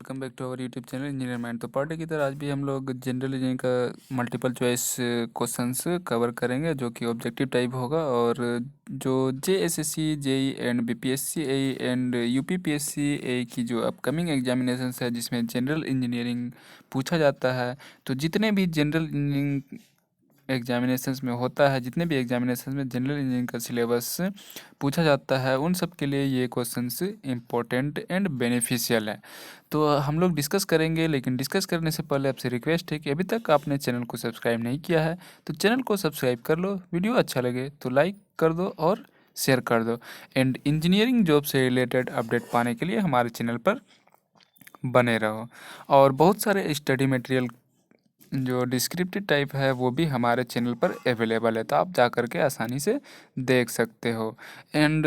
Welcome back to our YouTube channel engineer mind. तो पार्टी की तरह आज भी हम लोग जनरल इंजीनियरिंग का मल्टीपल चॉइस क्वेश्चंस कवर करेंगे, जो कि ऑब्जेक्टिव टाइप होगा। और जो JSSC, JE and BPSC A and UPPSC A की जो अपकमिंग एग्जामिनेशंस है, जिसमें जनरल इंजीनियरिंग पूछा जाता है, तो जितने भी जनरल इंजीनियरिंग एग्जामिनेशंस में होता है, जितने भी एग्जामिनेशंस में जनरल इंजीनियरिंग का सिलेबस पूछा जाता है, उन सब के लिए ये क्वेश्चंस इम्पोर्टेंट एंड बेनिफिशियल है। तो हम लोग डिस्कस करेंगे, लेकिन डिस्कस करने से पहले आपसे रिक्वेस्ट है कि अभी तक आपने चैनल को सब्सक्राइब नहीं किया है तो चैनल को सब्सक्राइब कर लो, वीडियो अच्छा लगे तो लाइक कर दो और शेयर कर दो। एंड इंजीनियरिंग जॉब से रिलेटेड अपडेट पाने के लिए हमारे चैनल पर बने रहो। और बहुत सारे स्टडी मटेरियल जो डिस्क्रिप्टिव टाइप है वो भी हमारे चैनल पर अवेलेबल है, तो आप जा कर के आसानी से देख सकते हो। एंड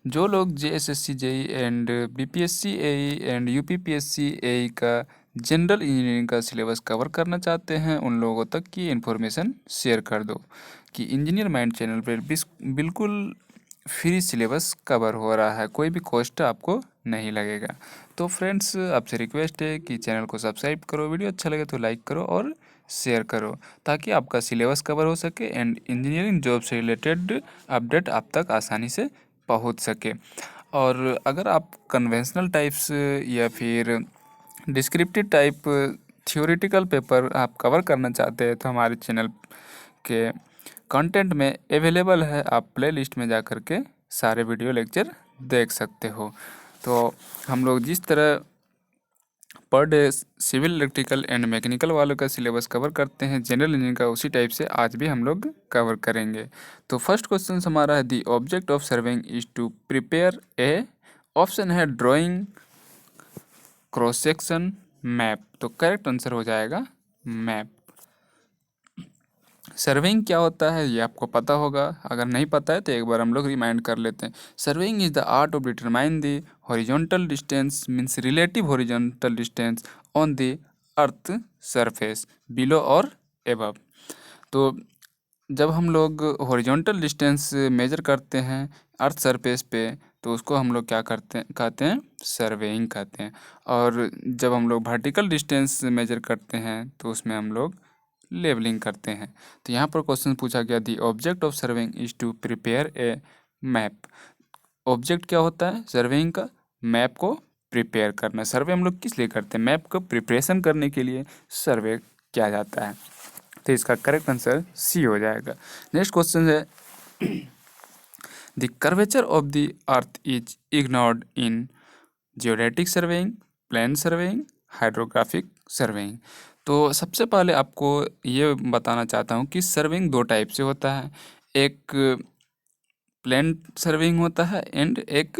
जो लोग JSSC, JE and BPSC AE and UPPSC AE का जनरल इंजीनियरिंग का सिलेबस कवर करना चाहते हैं, उन लोगों तक की इन्फॉर्मेशन शेयर कर दो कि इंजीनियर माइंड चैनल पर बिल्कुल फ्री सिलेबस कवर हो रहा है, कोई भी कॉस्ट आपको नहीं लगेगा। तो फ्रेंड्स, आपसे रिक्वेस्ट है कि चैनल को सब्सक्राइब करो, वीडियो अच्छा लगे तो लाइक करो और शेयर करो, ताकि आपका सिलेबस कवर हो सके एंड इंजीनियरिंग जॉब से रिलेटेड अपडेट आप तक आसानी से पहुंच सके। और अगर आप कन्वेंशनल टाइप्स या फिर डिस्क्रिप्टिव टाइप थ्योरेटिकल पेपर आप कवर करना चाहते हैं, तो हमारे चैनल के कंटेंट में अवेलेबल है, आप प्लेलिस्ट में जा कर के सारे वीडियो लेक्चर देख सकते हो। तो हम लोग जिस तरह per day civil, electrical and mechanical वालों का सिलेबस कवर करते हैं जनरल इंजीनियरिंग का, उसी टाइप से आज भी हम लोग कवर करेंगे। तो फर्स्ट क्वेश्चन हमारा है, the object of surveying is to prepare a, option है ड्राइंग, क्रॉस सेक्शन, मैप। तो करेक्ट आंसर हो जाएगा मैप। सर्वेइंग क्या होता है ये आपको पता होगा, अगर नहीं पता है तो एक बार हम लोग रिमाइंड कर लेते हैं। Surveying is the art of determine the horizontal distance, means relative horizontal distance on the earth surface below और एबव। तो जब हम लोग हॉरिजॉन्टल डिस्टेंस मेजर करते हैं अर्थ सरफेस पे, तो उसको हम लोग क्या कहते हैं सर्वेइंग कहते हैं। और जब हम लोग वर्टिकल डिस्टेंस मेजर करते हैं तो उसमें हम लोग लेवलिंग करते हैं। तो यहाँ पर क्वेश्चन पूछा गया, the object of surveying is to prepare a map. Object क्या होता है सर्वेइंग का? मैप को प्रिपेयर करना। सर्वे हम लोग किस लिए करते हैं? मैप को प्रिपरेशन करने के लिए सर्वे किया जाता है। तो इसका करेक्ट आंसर सी हो जाएगा। नेक्स्ट क्वेश्चन है, the curvature of the earth is ignored in geodetic surveying, plane surveying, hydrographic surveying. तो सबसे पहले आपको ये बताना चाहता हूँ कि सर्वेइंग दो टाइप से होता है, एक प्लेन सर्वेइंग होता है एंड एक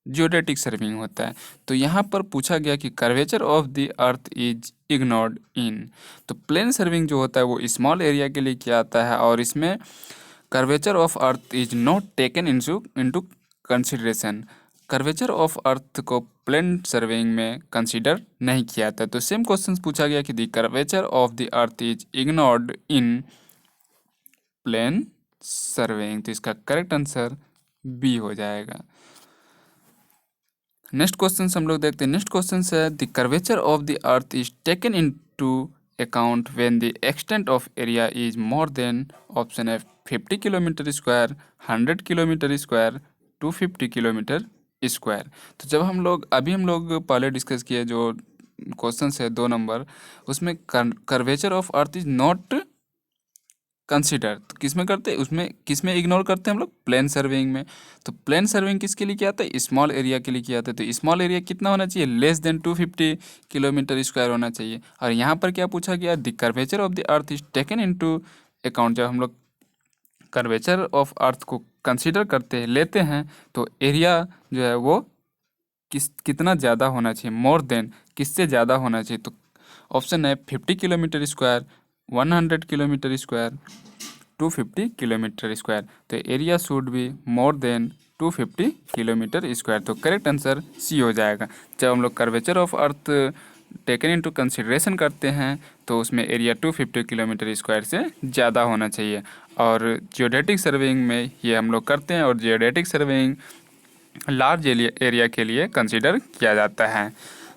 जियोडेटिक सर्वेइंग होता है। तो यहाँ पर पूछा गया कि curvature of the earth is ignored इन। तो प्लेन सर्वेइंग जो होता है वो स्मॉल एरिया के लिए किया जाता है, और इसमें curvature of earth is not taken into consideration. Curvature of अर्थ को प्लेन सर्वेइंग में कंसीडर नहीं किया जाता। तो सेम क्वेश्चन पूछा गया कि the curvature of the earth is ignored in plane surveying. तो इसका करेक्ट आंसर बी हो जाएगा। नेक्स्ट क्वेश्चन हम लोग देखते हैं। नेक्स्ट क्वेश्चन है, the curvature of the earth is taken into account when the extent of area is more than, option है 50 kilometre square, 100 kilometre square, 250 kilometre square. तो जब हम लोग पहले डिस्कस किए जो क्वेश्चन है 2 नंबर, उसमें curvature of earth is not consider, तो किस में करते हैं, उसमें किस में इग्नोर करते हैं हम लोग? प्लेन सर्वेइंग में। तो प्लेन सर्वेइंग किसके लिए किया जाता है? स्मॉल एरिया के लिए किया जाता है। तो स्मॉल एरिया कितना होना चाहिए? लेस देन 250 किलोमीटर स्क्वायर होना चाहिए। और यहाँ पर क्या पूछा गया? The curvature of the earth is taken into account. जब हम लोग कर्वेचर ऑफ अर्थ को कंसिडर करते हैं, लेते हैं, तो एरिया जो है वो कितना ज़्यादा होना चाहिए? मोर देन, किससे ज़्यादा होना चाहिए? तो ऑप्शन है 50 kilometre square, 100 kilometre square, 250 kilometre square. तो area should be more than 250 kilometre square. तो करेक्ट आंसर सी हो जाएगा। जब हम लोग curvature of earth taken into consideration करते हैं तो उसमें एरिया 250 किलोमीटर स्क्वायर से ज़्यादा होना चाहिए। और जियोडेटिक सर्वेइंग में ये हम लोग करते हैं, और जियोडेटिक सर्वेइंग लार्ज एरिया के लिए कंसिडर किया जाता है।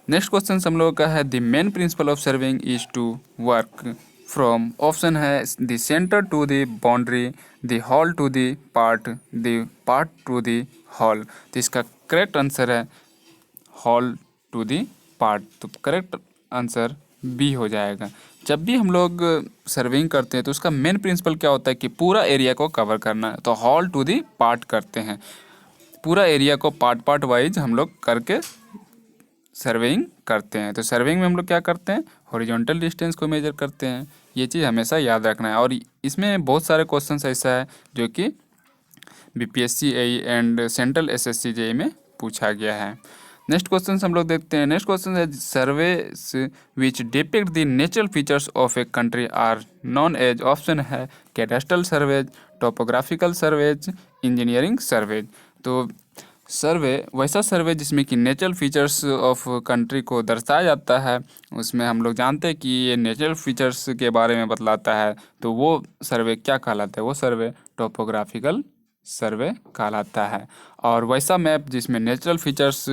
नेक्स्ट क्वेश्चन हम लोगों का है the main principle of surveying is to work from, option है the centre to the boundary, the whole to the part to the whole. तो इसका करेक्ट आंसर है हॉल टू द पार्ट। तो correct answer B हो जाएगा। जब भी हम लोग सर्वेइंग करते हैं तो उसका मेन प्रिंसिपल क्या होता है कि पूरा एरिया को कवर करना है, तो हॉल टू द पार्ट करते हैं, पूरा एरिया को पार्ट पार्ट वाइज हम लोग करके सर्वेइंग करते हैं। तो सर्वेइंग में हम लोग क्या करते हैं, हॉरिजॉन्टल डिस्टेंस को मेजर करते हैं। ये चीज़ हमेशा याद रखना है। और इसमें बहुत सारे क्वेश्चंस ऐसा है जो कि BPSC AE and central SSC JE में पूछा गया है। नेक्स्ट क्वेश्चन हम लोग देखते हैं। नेक्स्ट क्वेश्चन है surveys which depict the natural features of a country are known as, option है cadastral surveys, topographical surveys, engineering surveys. तो सर्वे वैसा सर्वे जिसमें कि नेचुरल फीचर्स ऑफ कंट्री को दर्शाया जाता है, उसमें हम लोग जानते हैं कि ये नेचुरल फीचर्स के बारे में बतलाता है, तो वो सर्वे क्या कहलाता है, वो सर्वे टोपोग्राफिकल सर्वे कहलाता है। और वैसा मैप जिसमें नेचुरल फीचर्स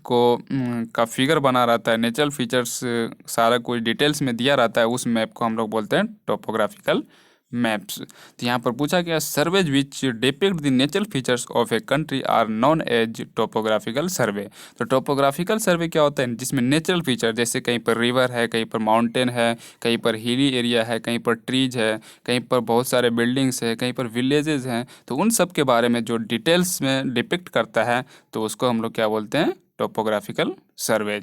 को का फिगर बना रहता है, नेचुरल फीचर्स सारा कुछ डिटेल्स में दिया रहता है, उस मैप को हम लोग बोलते हैं टोपोग्राफिकल मैप्स। तो यहाँ पर पूछा गया surveys which depict the natural features of a country are known as topographical survey. तो टोपोग्राफिकल सर्वे क्या होता है, जिसमें नेचुरल फीचर जैसे कहीं पर रिवर है, कहीं पर माउंटेन है, कहीं पर हिली एरिया है, कहीं पर ट्रीज है, कहीं पर बहुत सारे बिल्डिंग्स है, कहीं पर विलेजेस हैं, तो उन सब के बारे में जो डिटेल्स में डिपिक्ट करता है तो उसको हम लोग क्या बोलते हैं, टोपोग्राफिकल सर्वे।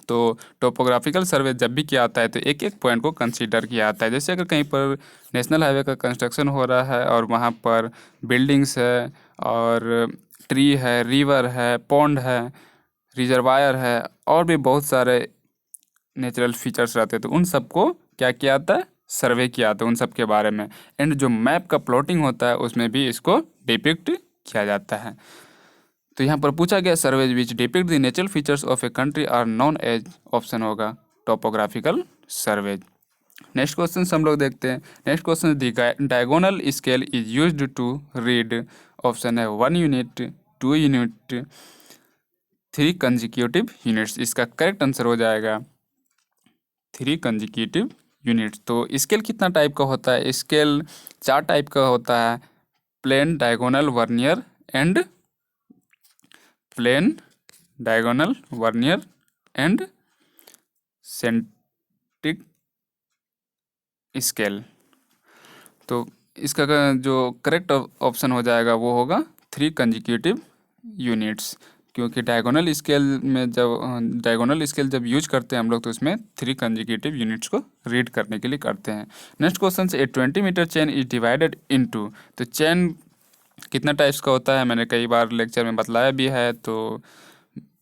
तो टोपोग्राफिकल सर्वे जब भी किया आता है तो एक एक पॉइंट को कंसीडर किया आता है। जैसे अगर कहीं पर नेशनल हाईवे का कंस्ट्रक्शन हो रहा है और वहाँ पर बिल्डिंग्स है और ट्री है, रिवर है, पॉन्ड है, रिजर्वायर है और भी बहुत सारे नेचुरल फीचर्स रहते हैं, तो उन सबको क्या किया जाता है, सर्वे किया जाता है उन सब के बारे में। एंड जो मैप का प्लॉटिंग होता है उसमें भी इसको डिपिक्ट किया जाता है। तो यहाँ पर पूछा गया surveys which depict the natural features of a country are known as, option होगा टोपोग्राफिकल सर्वेज। नेक्स्ट क्वेश्चन हम लोग देखते हैं। Next question diagonal scale is used to read, option है 1 यूनिट, 2 यूनिट, 3 कंजिक्यूटिव यूनिट्स। इसका करेक्ट आंसर हो जाएगा 3 consecutive units. तो स्केल कितना टाइप का होता है, स्केल 4 टाइप का होता है, plain, diagonal, vernier and plain, diagonal, vernier and centric scale. तो इसका जो करेक्ट ऑप्शन हो जाएगा वो होगा 3 कंजिक्यूटिव यूनिट्स, क्योंकि डायगोनल स्केल में जब यूज करते हैं हम लोग तो उसमें 3 कंजिक्यूटिव यूनिट्स को रीड करने के लिए करते हैं। नेक्स्ट क्वेश्चन से a 20 metre chain is divided into, तो चेन कितना टाइप्स का होता है मैंने कई बार लेक्चर में बतलाया भी है, तो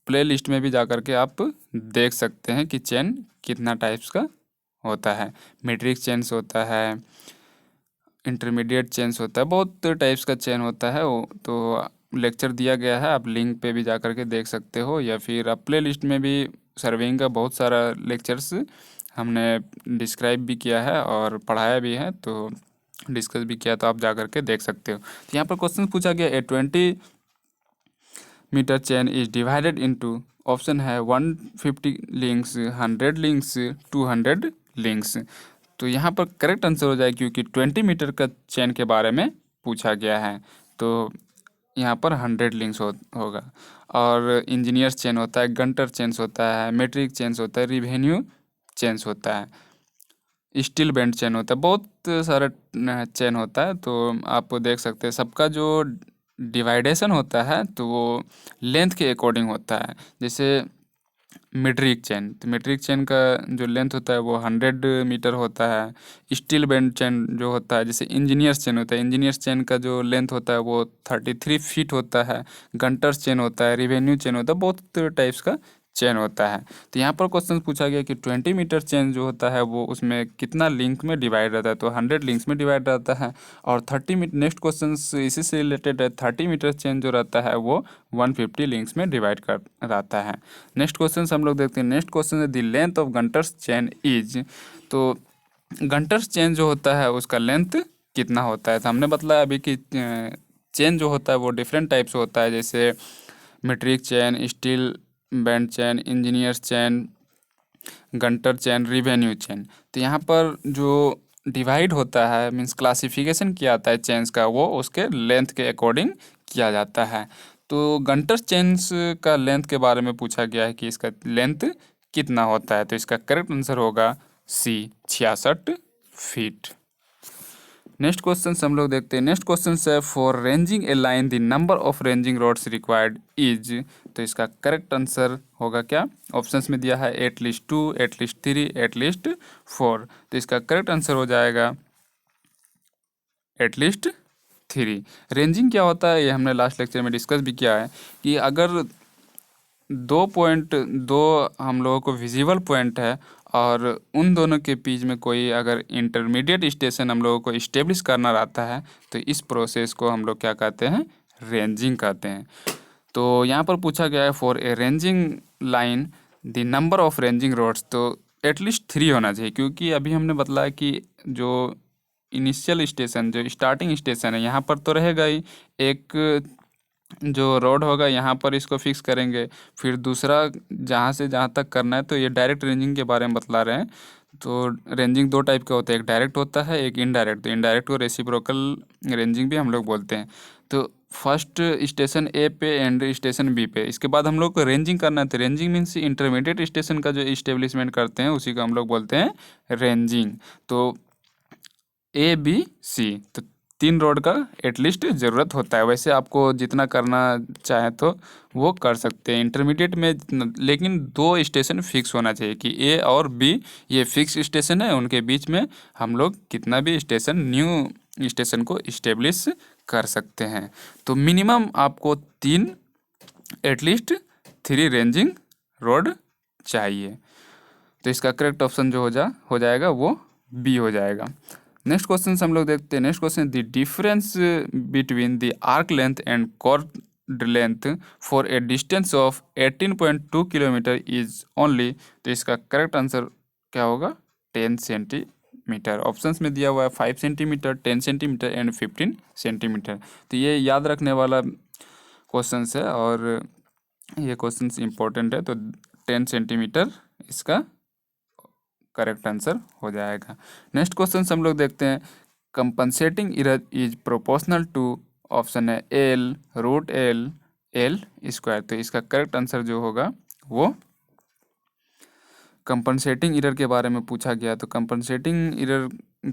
प्ले लिस्ट में भी जा कर के आप देख सकते हैं कि चेन कितना टाइप्स का होता है। मेट्रिक चेन्स होता है, इंटरमीडिएट चेन्स होता है, बहुत टाइप्स का चेन होता है वो, तो लेक्चर दिया गया है, आप लिंक पे भी जा कर के देख सकते हो, या फिर आप प्ले लिस्ट में भी सर्वेइंग का बहुत सारा लेक्चर्स हमने डिस्क्राइब भी किया है और पढ़ाया भी है, तो डिस्कस भी किया, तो आप जा कर के देख सकते हो। तो यहाँ पर क्वेश्चन पूछा गया a 20 metre chain is divided into, option है 150 लिंक्स, 100 लिंक्स, 200 लिंक्स। तो यहाँ पर करेक्ट आंसर हो जाए क्योंकि 20 मीटर का चेन के बारे में पूछा गया है, तो यहाँ पर 100 लिंक्स होगा। और इंजीनियर्स चेन होता है, गंटर चेन्स होता है, मेट्रिक चेन्स होता है, रिवेन्यू चेन्स होता है, स्टील बैंड चेन होता है, बहुत सारा चेन होता है। तो आप देख सकते हैं सबका जो डिवाइडेशन होता है तो वो लेंथ के अकॉर्डिंग होता है। जैसे मेट्रिक चेन, तो मेट्रिक चेन का जो लेंथ होता है वो 100 मीटर होता है। स्टील बैंड चेन जो होता है, जैसे इंजीनियर्स चेन होता है, इंजीनियर्स चेन का जो लेंथ होता है वो 33 फीट होता है। गंटर्स चेन होता है, रिवेन्यू चेन होता है, बहुत टाइप्स का चेन होता है। तो यहाँ पर क्वेश्चन पूछा गया कि 20 मीटर चेन जो होता है वो उसमें कितना लिंक में डिवाइड रहता है, तो 100 लिंक्स में डिवाइड रहता है। और 30 मीटर, नेक्स्ट क्वेश्चन इसी से रिलेटेड है, 30 मीटर चेन जो रहता है वो 150 लिंक्स में डिवाइड कर रहता है। नेक्स्ट क्वेश्चन हम लोग देखते हैं। नेक्स्ट क्वेश्चन है the length of Gunter's chain is, तो गंटर्स चेन जो होता है उसका लेंथ कितना होता है, तो हमने बतलाया अभी कि चेन जो होता है वो डिफरेंट टाइप्स होता है, जैसे metric chain, steel band chain, engineers chain, Gunter chain, revenue chain. तो यहाँ पर जो डिवाइड होता है मीन्स क्लासिफिकेशन किया जाता है चेन्स का, वो उसके लेंथ के अकॉर्डिंग किया जाता है। तो गंटर चेन्स का लेंथ के बारे में पूछा गया है कि इसका लेंथ कितना होता है, तो इसका करेक्ट आंसर होगा सी, 66 फीट। नेक्स्ट क्वेश्चन हम लोग देखते हैं। नेक्स्ट क्वेश्चन है for ranging a line the number of ranging rods required is. तो इसका करेक्ट आंसर होगा क्या? ऑप्शंस में दिया है एटलीस्ट 2, एटलीस्ट 3, एटलीस्ट 4। तो इसका करेक्ट आंसर हो जाएगा एटलीस्ट 3। रेंजिंग क्या होता है ये हमने लास्ट लेक्चर में डिस्कस भी किया है कि अगर दो हम लोगों को विजिबल पॉइंट है और उन दोनों के बीच में कोई अगर इंटरमीडिएट स्टेशन हम लोगों को इस्टेब्लिश करना रहता है, तो इस प्रोसेस को हम लोग क्या कहते हैं? रेंजिंग कहते हैं। तो यहाँ पर पूछा गया है for a ranging line the number of ranging rods, तो एटलीस्ट 3 होना चाहिए, क्योंकि अभी हमने बतलाया कि जो इनिशियल स्टेशन, जो स्टार्टिंग स्टेशन है, यहाँ पर तो रहेगा ही एक जो रोड होगा, यहाँ पर इसको फिक्स करेंगे। फिर दूसरा जहाँ से जहाँ तक करना है, तो ये डायरेक्ट रेंजिंग के बारे में बतला रहे हैं। तो रेंजिंग दो टाइप का होता है, एक डायरेक्ट होता है, एक इनडायरेक्ट। तो इनडायरेक्ट को रेसिप्रोकल रेंजिंग भी हम लोग बोलते हैं। तो फर्स्ट स्टेशन ए पे एंड स्टेशन बी पे, इसके बाद हम लोग को रेंजिंग करना है। तो रेंजिंग मीन्स इंटरमीडिएट स्टेशन का जो इस्टेब्लिशमेंट करते हैं उसी को हम लोग बोलते हैं रेंजिंग। तो ए बी सी, तो 3 रोड का एटलीस्ट ज़रूरत होता है। वैसे आपको जितना करना चाहे तो वो कर सकते हैं इंटरमीडिएट में, लेकिन 2 स्टेशन फिक्स होना चाहिए कि ए और बी ये फिक्स स्टेशन है, उनके बीच में हम लोग कितना भी स्टेशन, न्यू स्टेशन को इस्टेब्लिश कर सकते हैं। तो मिनिमम आपको 3, एटलीस्ट 3 रेंजिंग रोड चाहिए। तो इसका करेक्ट ऑप्शन जो हो जाएगा वो बी हो जाएगा। नेक्स्ट क्वेश्चन हम लोग देखते हैं। Next question, the difference between the arc length and chord length for a distance of 18.2 kilometre is only. तो इसका करेक्ट आंसर क्या होगा? 10 सेंटीमीटर। ऑप्शंस में दिया हुआ है 5 सेंटीमीटर, 10 सेंटीमीटर एंड 15 सेंटीमीटर। तो ये याद रखने वाला क्वेश्चन है और ये क्वेश्चन इम्पोर्टेंट है। तो 10 सेंटीमीटर इसका करेक्ट आंसर हो जाएगा। नेक्स्ट क्वेश्चन हम लोग देखते हैं। Compensating error is proportional to, option है L root L L square. तो इसका करेक्ट आंसर जो होगा वो कंपनसेटिंग एरर के बारे में पूछा गया। तो कंपनसेटिंग एरर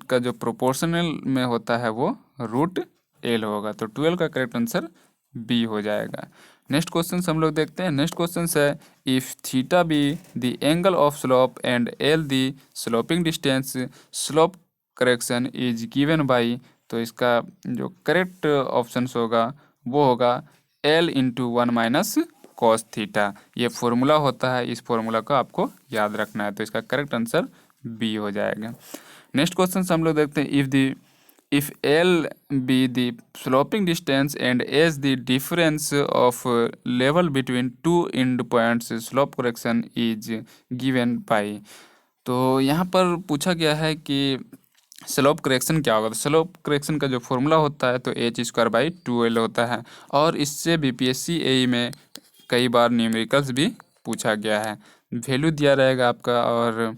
का जो प्रोपोर्शनल में होता है वो रूट एल होगा। तो 12 का करेक्ट आंसर बी हो जाएगा। नेक्स्ट क्वेश्चन हम लोग देखते हैं। नेक्स्ट क्वेश्चन है if theta be the angle of slope and L the sloping distance, slope correction is given by. तो इसका जो करेक्ट ऑप्शन होगा वो होगा L into 1 minus cos theta. ये फॉर्मूला होता है, इस फॉर्मूला को आपको याद रखना है। तो इसका करेक्ट आंसर बी हो जाएगा। नेक्स्ट क्वेश्चन हम लोग देखते हैं। if L be the sloping distance and S the difference of level between two end points, slope correction is given by। तो यहाँ पर पूछा गया है कि स्लोप करेक्शन क्या होगा। तो स्लोप करेक्शन का जो फॉर्मूला होता है तो h²/2l होता है, और इससे बीपीएससी एई में कई बार न्यूमेरिकल्स भी पूछा गया है। वैल्यू दिया रहेगा आपका और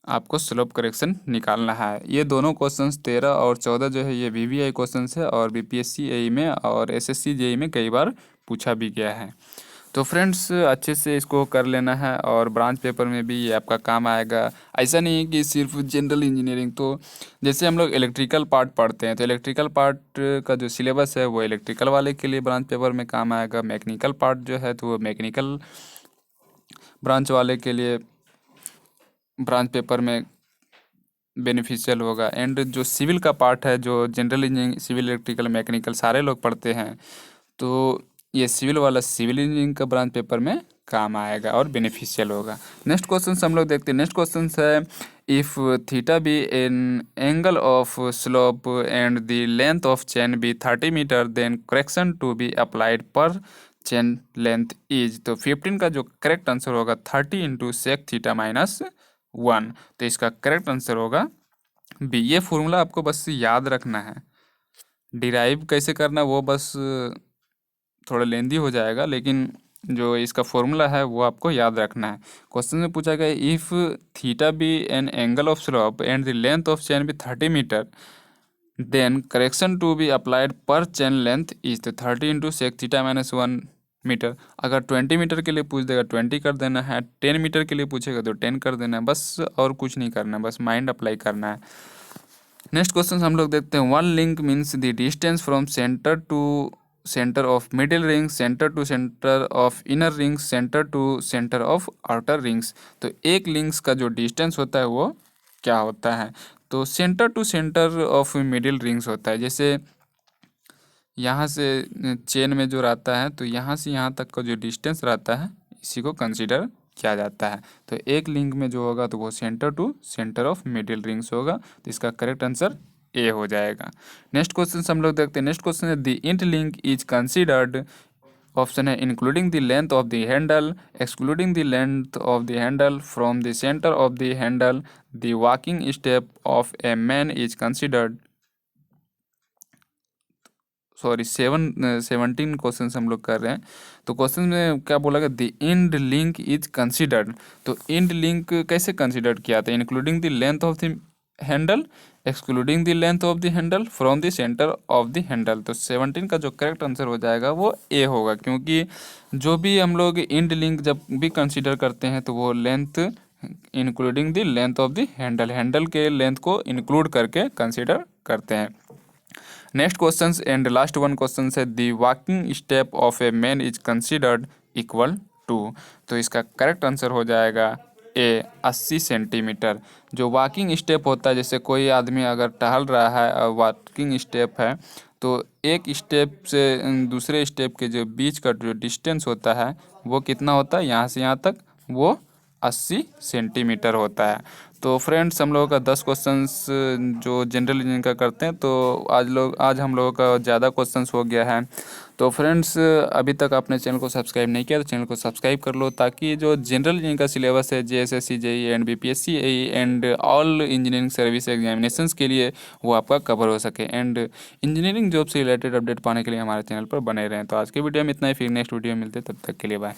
आपको स्लोप करेक्शन निकालना है। ये दोनों क्वेश्चंस 13 और 14 जो है ये वीवीआई क्वेश्चंस है और बीपीएससी एई में और एसएससी जेई में कई बार पूछा भी गया है। तो फ्रेंड्स अच्छे से इसको कर लेना है और ब्रांच पेपर में भी ये आपका काम आएगा। ऐसा नहीं है कि सिर्फ जनरल इंजीनियरिंग। तो जैसे हम लोग इलेक्ट्रिकल पार्ट पढ़ते हैं तो इलेक्ट्रिकल पार्ट का जो सिलेबस है वो इलेक्ट्रिकल वाले के लिए ब्रांच पेपर में काम आएगा। मैकेनिकल पार्ट जो है तो वो मैकेनिकल ब्रांच वाले के लिए ब्रांच पेपर में बेनिफिशियल होगा। एंड जो सिविल का पार्ट है, जो general engineering, civil, electrical, mechanical सारे लोग पढ़ते हैं, तो ये सिविल वाला सिविल इंजीनियरिंग का ब्रांच पेपर में काम आएगा और बेनिफिशियल होगा। नेक्स्ट क्वेश्चन हम लोग देखते हैं। नेक्स्ट क्वेश्चन है if theta be an angle of slope and the length of chain be 30 metre then correction to be applied पर चेन लेंथ इज। तो 15 का जो करेक्ट आंसर होगा 30 इंटू सेक थीटा माइनस 1। तो इसका करेक्ट आंसर होगा B. ये formula आपको बस याद रखना है, डिराइव कैसे करना वो बस थोड़ा लेंदी हो जाएगा, लेकिन जो इसका फॉर्मूला है वो आपको याद रखना है। क्वेश्चन में पूछा गया if theta be an angle of slope and the length of chain be 30 metre, then correction to be applied पर चेन लेंथ इज तो 30 into sec theta minus 1 metre. अगर 20 मीटर के लिए पूछ देगा 20 कर देना है, 10 मीटर के लिए पूछेगा तो 10 कर देना है, बस और कुछ नहीं करना है, बस माइंड अप्लाई करना है। नेक्स्ट क्वेश्चन हम लोग देखते हैं। One link means the distance from centre to centre of middle ring, centre to centre of inner rings, centre to centre of outer rings. तो एक लिंक्स का जो डिस्टेंस होता है वो क्या होता है? तो centre to centre of middle rings होता है। जैसे यहाँ से चेन में जो रहता है तो यहाँ से यहाँ तक का जो डिस्टेंस रहता है इसी को कंसीडर किया जाता है। तो एक लिंक में जो होगा तो वो centre to centre of middle rings होगा, तो इसका करेक्ट आंसर ए हो जाएगा। नेक्स्ट क्वेश्चन हम लोग देखते हैं। नेक्स्ट क्वेश्चन है the end link is considered, option है including the length of the handle, excluding the length of the handle, from the centre of the handle, the walking step of a man is considered. Sorry 17 question हम लोग कर रहे हैं। तो question में क्या बोला गया? The end link is considered. तो इंड लिंक कैसे कंसीडर किया था? Including the length of the handle, excluding the length of the handle, from the centre of the handle. तो 17 का जो करेक्ट आंसर हो जाएगा वो ए होगा, क्योंकि जो भी हम लोग इंड लिंक जब भी कंसीडर करते हैं तो वो length including the length of the handle, handle के लेंथ को इंक्लूड करके कंसीडर करते हैं। Next question and last one question है the walking step of a man is considered equal to. तो इसका करेक्ट आंसर हो जाएगा ए 80 सेंटीमीटर। जो वॉकिंग स्टेप होता है, जैसे कोई आदमी अगर टहल रहा है और वॉकिंग स्टेप है तो एक स्टेप से दूसरे स्टेप के जो बीच का जो डिस्टेंस होता है वो कितना होता है? यहाँ से यहाँ तक वो 80 सेंटीमीटर होता है। तो फ्रेंड्स हम लोगों का 10 क्वेश्चंस जो जनरल इंजीनियरिंग का करते हैं, तो आज हम लोगों का ज़्यादा क्वेश्चंस हो गया है। तो फ्रेंड्स अभी तक आपने चैनल को सब्सक्राइब नहीं किया तो चैनल को सब्सक्राइब कर लो, ताकि जो जनरल इंजीनियरिंग का सिलेबस है JSSC JEE and BPSC AE and all engineering service examinations के लिए वो आपका कवर हो सके। एंड इंजीनियरिंग जॉब से रिलेटेड अपडेट पाने के लिए हमारे चैनल पर बने रहें। तो आज के वीडियो में इतना ही, फिर नेक्स्ट वीडियो में मिलते हैं, तब तक के लिए बाय।